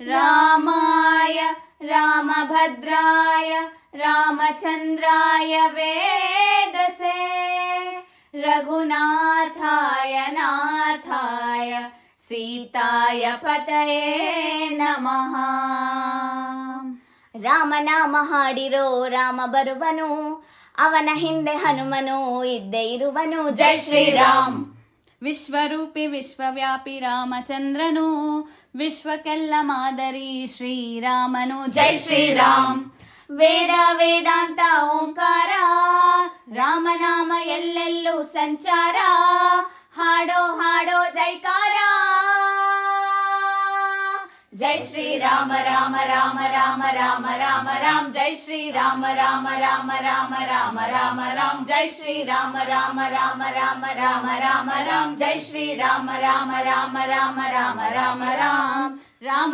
ರಾಮಾಯ ರಾಮಭದ್ರಾಯ ರಾಮಚಂದ್ರಾಯ ವೇದಸೆ ರಘುನಾಥಾಯ ನಾಥಾಯ ಸೀತಾಯ ಪತಯೇ ನಮಃ. ರಾಮನಾಮ ಹಾಡಿರೋ ರಾಮ ಬರುವನು, ಅವನ ಹಿಂದೆ ಹನುಮನು ಇದ್ದೇ ಇರುವನು. ಜೈ ಶ್ರೀರಾಮ್. ವಿಶ್ವರೂಪಿ ವಿಶ್ವವ್ಯಾಪಿ ರಾಮಚಂದ್ರನು, ವಿಶ್ವಕ್ಕೆಲ್ಲ ಮಾದರಿ ಶ್ರೀರಾಮನು. ಜೈ ಶ್ರೀರಾಮ್. ವೇದ ವೇದಾಂತ ಓಂಕಾರ, ರಾಮನಾಮ ಎಲ್ಲೆಲ್ಲೂ ಸಂಚಾರ. ಹಾಡೋ ಹಾಡೋ ಜೈಕಾರ. ಜೈ ಶ್ರೀರಾಮ ರಾಮ ರಾಮ ರಾಮ ರಾಮ ರಾಮ ರಾಮ. ಜೈ ಶ್ರೀರಾಮ ರಾಮ ರಾಮ ರಾಮ ರಾಮ ರಾಮ ರಾಮ. ಜೈ ಶ್ರೀರಾಮ ರಾಮ ರಾಮ ರಾಮ ರಾಮ ರಾಮ ರಾಮ. ಜೈ ಶ್ರೀರಾಮ ರಾಮ ರಾಮ ರಾಮ ರಾಮ ರಾಮ ರಾಮ. ರಾಮ